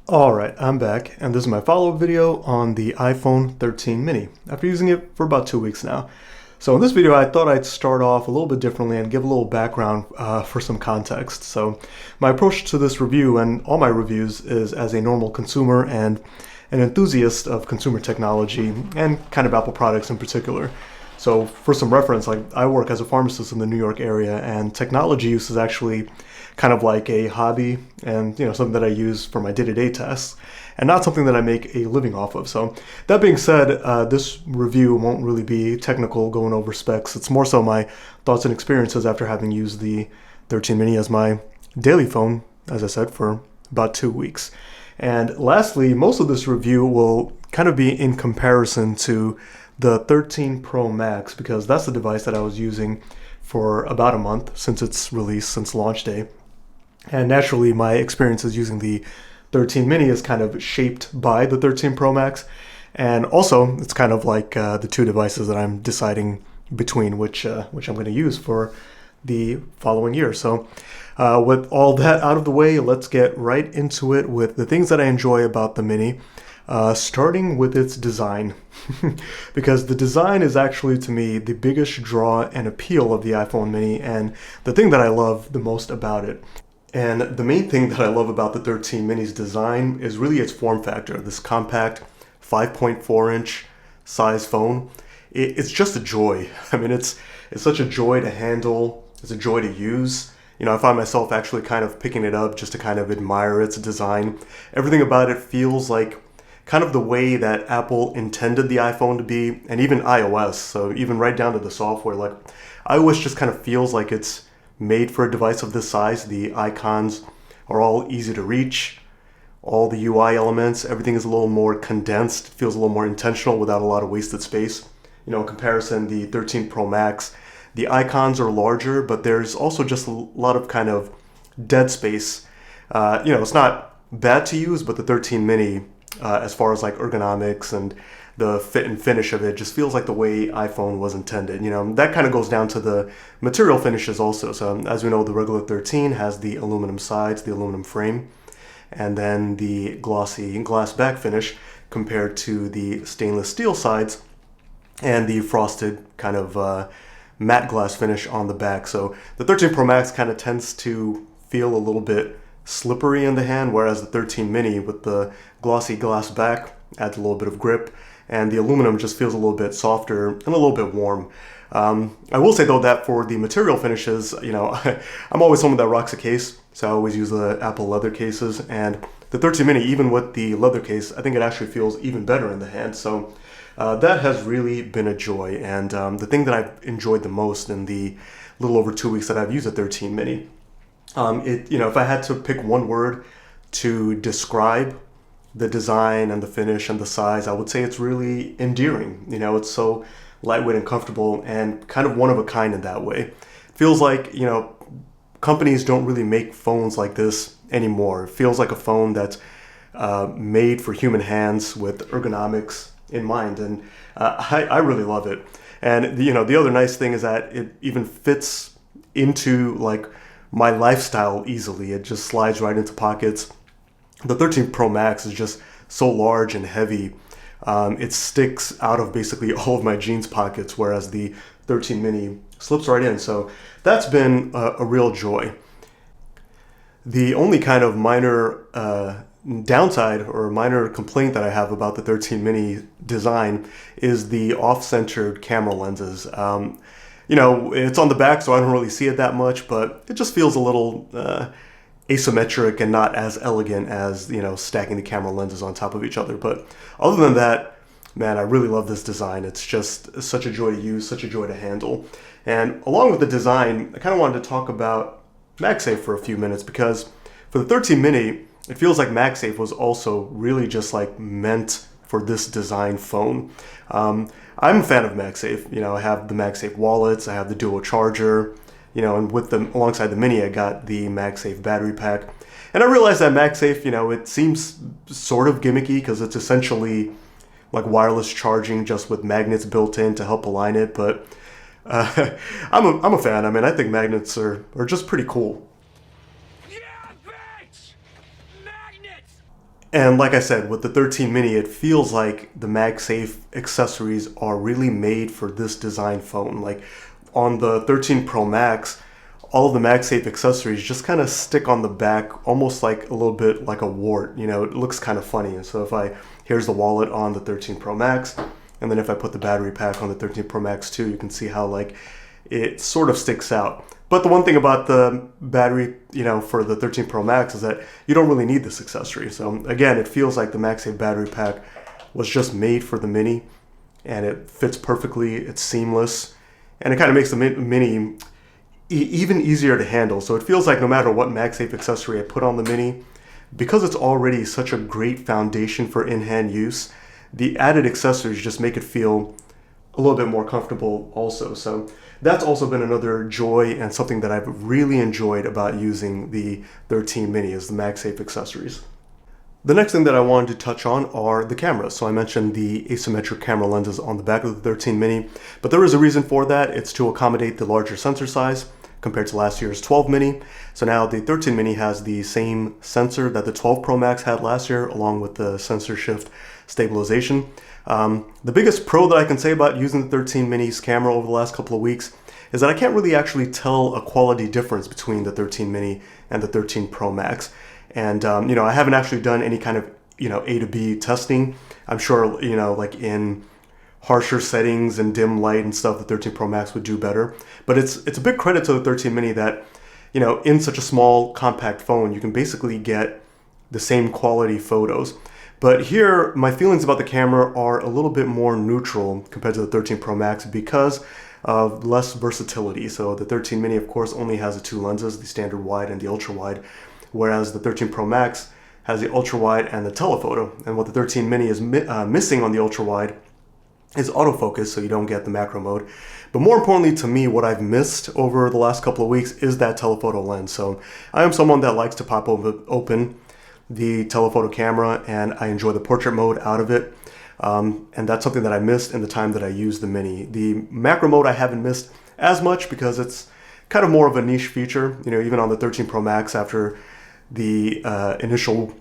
Alright, I'm back, and this is my follow-up video on the iPhone 13 mini, after using it for about 2 weeks now. So in this video, I thought I'd start off a little bit differently and give a little background for some context. So my approach to this review and all my reviews is as a normal consumer and an enthusiast of consumer technology and kind of Apple products in particular. So for some reference, like I work as a pharmacist in the New York area, and technology use is actually kind of like a hobby and something that I use for my day-to-day tasks and not something that I make a living off of. So that being said, this review won't really be technical going over specs. It's more so my thoughts and experiences after having used the 13 mini as my daily phone, as I said, for about 2 weeks. And lastly, most of this review will kind of be in comparison to the 13 Pro Max, because that's the device that I was using for about a month since its release, since launch day. And naturally, my experiences using the 13 mini is kind of shaped by the 13 Pro Max. And also, it's kind of like the two devices that I'm deciding between which I'm going to use for the following year. So with all that out of the way, let's get right into it with the things that I enjoy about the mini. Starting with its design, because the design is actually, to me, the biggest draw and appeal of the iPhone mini and the thing that I love the most about it. And the main thing that I love about the 13 mini's design is really its form factor, this compact 5.4-inch size phone. It's just a joy. I mean, it's such a joy to handle. It's a joy to use. I find myself actually kind of picking it up just to kind of admire its design. Everything about it feels like kind of the way that Apple intended the iPhone to be, and even iOS, so even right down to the software. Like, iOS just kind of feels like it's made for a device of this size. The icons are all easy to reach. All the UI elements, everything is a little more condensed, feels a little more intentional without a lot of wasted space. In comparison, the 13 Pro Max, the icons are larger, but there's also just a lot of kind of dead space. It's not bad to use, but the 13 mini, as far as like ergonomics and the fit and finish of it, just feels like the way iPhone was intended. That kind of goes down to the material finishes also. So as we know, the regular 13 has the aluminum sides, the aluminum frame, and then the glossy glass back finish compared to the stainless steel sides and the frosted kind of matte glass finish on the back. So the 13 Pro Max kind of tends to feel a little bit slippery in the hand, whereas the 13 mini with the glossy glass back adds a little bit of grip, and the aluminum just feels a little bit softer and a little bit warm. I will say though that for the material finishes, I'm always someone that rocks a case, so I always use the Apple leather cases, and the 13 mini, even with the leather case, I think it actually feels even better in the hand. So that has really been a joy, and the thing that I've enjoyed the most in the little over 2 weeks that I've used the 13 mini, if I had to pick one word to describe the design and the finish and the size, I would say it's really endearing. It's so lightweight and comfortable and kind of one of a kind in that way. It feels like, companies don't really make phones like this anymore. It feels like a phone that's made for human hands with ergonomics in mind, and I really love it. And the other nice thing is that it even fits into like my lifestyle easily. It just slides right into pockets. The 13 Pro Max is just so large and heavy. It sticks out of basically all of my jeans pockets, whereas the 13 mini slips right in. So that's been a real joy. The only kind of minor downside or minor complaint that I have about the 13 mini design is the off-centered camera lenses. It's on the back, so I don't really see it that much, but it just feels a little asymmetric and not as elegant as, stacking the camera lenses on top of each other. But other than that, man, I really love this design. It's just such a joy to use, such a joy to handle. And along with the design, I kind of wanted to talk about MagSafe for a few minutes, because for the 13 mini, it feels like MagSafe was also really just like meant for this design phone. I'm a fan of MagSafe. I have the MagSafe wallets, I have the dual charger, and with them alongside the mini, I got the MagSafe battery pack. And I realized that MagSafe, it seems sort of gimmicky because it's essentially like wireless charging just with magnets built in to help align it. But I'm a fan. I mean, I think magnets are just pretty cool. Yeah, bitch! Magnets! And like I said, with the 13 mini, it feels like the MagSafe accessories are really made for this design phone. Like on the 13 Pro Max, all of the MagSafe accessories just kind of stick on the back, almost like a little bit like a wart. You know, it looks kind of funny. And so here's the wallet on the 13 Pro Max, and then if I put the battery pack on the 13 Pro Max too, you can see how like it sort of sticks out. But the one thing about the battery, you know, for the 13 Pro Max is that you don't really need this accessory. So again, it feels like the MagSafe battery pack was just made for the Mini, and it fits perfectly, it's seamless, and it kind of makes the Mini even easier to handle. So it feels like no matter what MagSafe accessory I put on the Mini, because it's already such a great foundation for in-hand use, the added accessories just make it feel a little bit more comfortable also. So that's also been another joy and something that I've really enjoyed about using the 13 mini is the MagSafe accessories. The next thing that I wanted to touch on are the cameras. So I mentioned the asymmetric camera lenses on the back of the 13 mini, but there is a reason for that. It's to accommodate the larger sensor size compared to last year's 12 mini. So now the 13 mini has the same sensor that the 12 Pro Max had last year, along with the sensor shift stabilization. The biggest pro that I can say about using the 13 mini's camera over the last couple of weeks is that I can't really actually tell a quality difference between the 13 mini and the 13 Pro Max. And, you know, I haven't actually done any kind of, you know, A to B testing. I'm sure, you know, like in harsher settings and dim light and stuff, the 13 Pro Max would do better. But it's a big credit to the 13 mini that, you know, in such a small compact phone, you can basically get the same quality photos. But here, my feelings about the camera are a little bit more neutral compared to the 13 Pro Max because of less versatility. So the 13 mini, of course, only has the two lenses, the standard wide and the ultra wide, whereas the 13 Pro Max has the ultra wide and the telephoto. And what the 13 mini is missing on the ultra wide is autofocus, so you don't get the macro mode. But more importantly to me, what I've missed over the last couple of weeks is that telephoto lens. So I am someone that likes to pop open the telephoto camera, and I enjoy the portrait mode out of it. And that's something that I missed in the time that I used the Mini. The macro mode I haven't missed as much because it's kind of more of a niche feature. You know, even on the 13 Pro Max, after the initial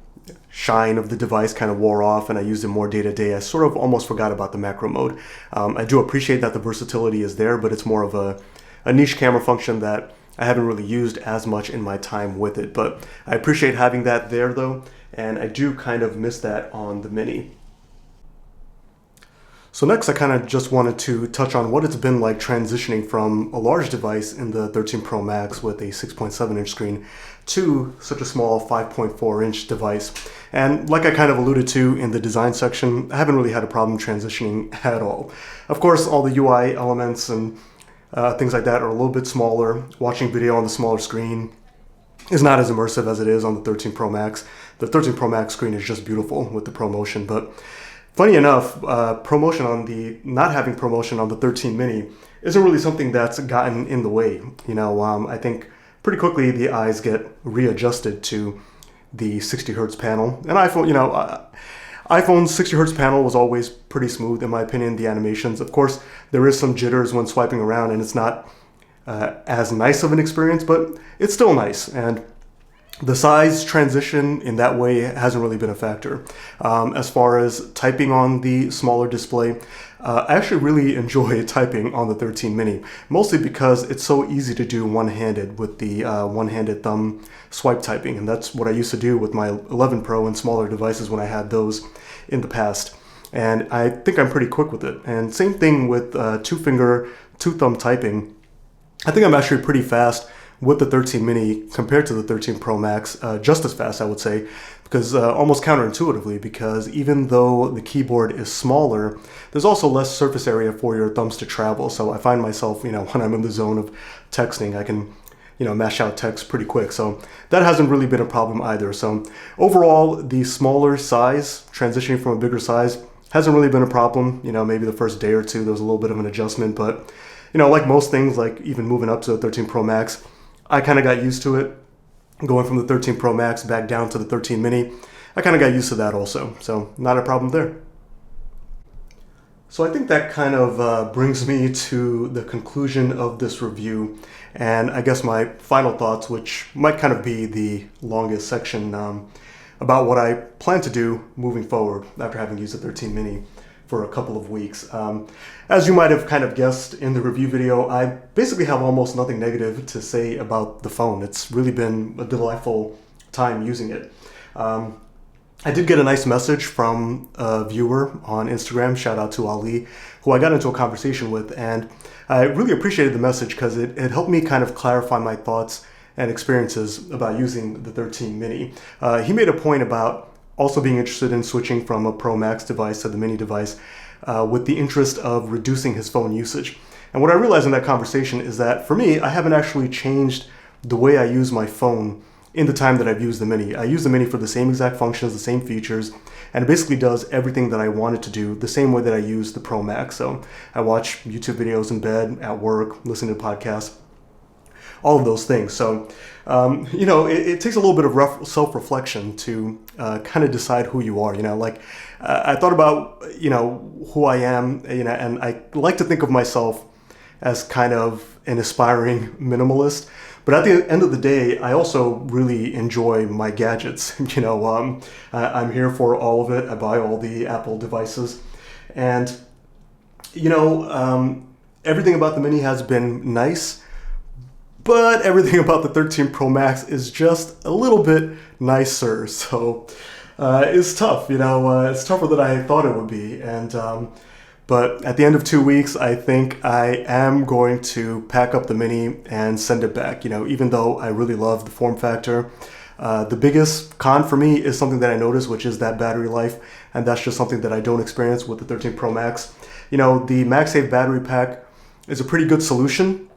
shine of the device kind of wore off and I used it more day to day, I sort of almost forgot about the macro mode. I do appreciate that the versatility is there, but it's more of a niche camera function that I haven't really used as much in my time with it. But I appreciate having that there though, and I do kind of miss that on the Mini. So next I kind of just wanted to touch on what it's been like transitioning from a large device in the 13 Pro Max with a 6.7 inch screen to such a small 5.4 inch device. And like I kind of alluded to in the design section, I haven't really had a problem transitioning at all. Of course, all the UI elements and things like that are a little bit smaller. Watching video on the smaller screen is not as immersive as it is on the 13 Pro Max. The 13 Pro Max screen is just beautiful with the ProMotion, but funny enough, not having ProMotion on the 13 mini isn't really something that's gotten in the way. You know, I think pretty quickly the eyes get readjusted to the 60 hertz panel. And iPhone, you know, iPhone's 60 hertz panel was always pretty smooth in my opinion, the animations. Of course, there is some jitters when swiping around and it's not as nice of an experience, but it's still nice. And the size transition in that way hasn't really been a factor. As far as typing on the smaller display, I actually really enjoy typing on the 13 mini, mostly because it's so easy to do one-handed with the one-handed thumb swipe typing. And that's what I used to do with my 11 Pro and smaller devices when I had those in the past. And I think I'm pretty quick with it. And same thing with two-finger, two-thumb typing. I think I'm actually pretty fast with the 13 mini compared to the 13 Pro Max, just as fast I would say, because almost counterintuitively, because even though the keyboard is smaller, there's also less surface area for your thumbs to travel. So I find myself, you know, when I'm in the zone of texting, I can, you know, mash out text pretty quick. So that hasn't really been a problem either. So overall, the smaller size, transitioning from a bigger size, hasn't really been a problem. You know, maybe the first day or two, there was a little bit of an adjustment, but, you know, like most things, like even moving up to the 13 Pro Max, I kind of got used to it. Going from the 13 Pro Max back down to the 13 mini, I kind of got used to that also. So not a problem there. So I think that kind of brings me to the conclusion of this review. And I guess my final thoughts, which might kind of be the longest section, about what I plan to do moving forward after having used the 13 mini for a couple of weeks. As you might have kind of guessed in the review video, I basically have almost nothing negative to say about the phone. It's really been a delightful time using it. I did get a nice message from a viewer on Instagram, shout out to Ali, who I got into a conversation with, and I really appreciated the message because it helped me kind of clarify my thoughts and experiences about using the 13 mini. He made a point about also being interested in switching from a Pro Max device to the mini device with the interest of reducing his phone usage. And what I realized in that conversation is that for me, I haven't actually changed the way I use my phone in the time that I've used the mini. I use the mini for the same exact functions, the same features, and it basically does everything that I want it to do the same way that I use the Pro Max. So I watch YouTube videos in bed, at work, listen to podcasts, all of those things. So, it takes a little bit of self-reflection to kind of decide who you are. I thought about, who I am, and I like to think of myself as kind of an aspiring minimalist. But at the end of the day, I also really enjoy my gadgets. I'm here for all of it. I buy all the Apple devices. And, everything about the Mini has been nice, but everything about the 13 Pro Max is just a little bit nicer. So it's tough, it's tougher than I thought it would be. But at the end of 2 weeks, I think I am going to pack up the Mini and send it back. Even though I really love the form factor, the biggest con for me is something that I noticed, which is that battery life. And that's just something that I don't experience with the 13 Pro Max. The MagSafe battery pack is a pretty good solution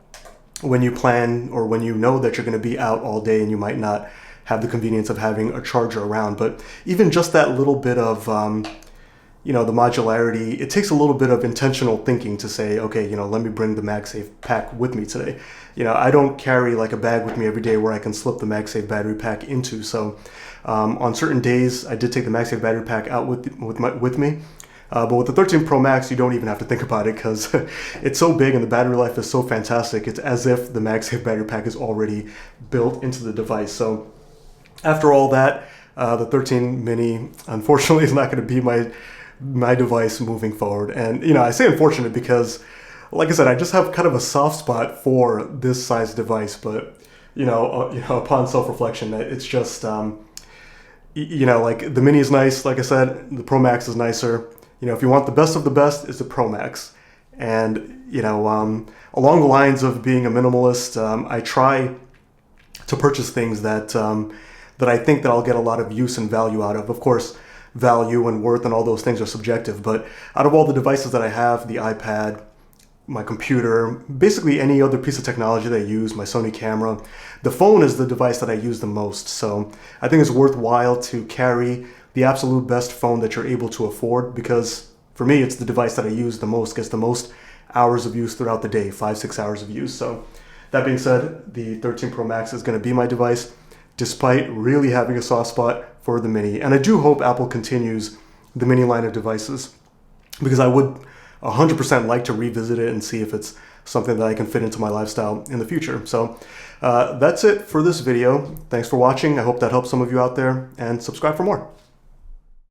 when you plan or when you know that you're going to be out all day and you might not have the convenience of having a charger around. But even just that little bit of the modularity, it takes a little bit of intentional thinking to say, okay, let me bring the MagSafe pack with me today. I don't carry like a bag with me every day where I can slip the MagSafe battery pack into. So on certain days, I did take the MagSafe battery pack out with me. But with the 13 Pro Max, you don't even have to think about it because it's so big and the battery life is so fantastic. It's as if the MagSafe battery pack is already built into the device. So after all that, the 13 mini, unfortunately, is not going to be my device moving forward. And I say unfortunate because, like I said, I just have kind of a soft spot for this size device. But upon self-reflection, it's just like the Mini is nice. Like I said, the Pro Max is nicer. If you want the best of the best, it's the Pro Max. And along the lines of being a minimalist, I try to purchase things that I think that I'll get a lot of use and value out of. Of course, value and worth and all those things are subjective, but out of all the devices that I have, the iPad, my computer, basically any other piece of technology that I use, my Sony camera, the phone is the device that I use the most. So I think it's worthwhile to carry the absolute best phone that you're able to afford, because for me, it's the device that I use the most, gets the most hours of use throughout the day, 5-6 hours of use. So that being said, the 13 Pro Max is going to be my device, despite really having a soft spot for the Mini. And I do hope Apple continues the Mini line of devices, because I would 100% like to revisit it and see if it's something that I can fit into my lifestyle in the future. So that's it for this video. Thanks for watching. I hope that helps some of you out there, and subscribe for more.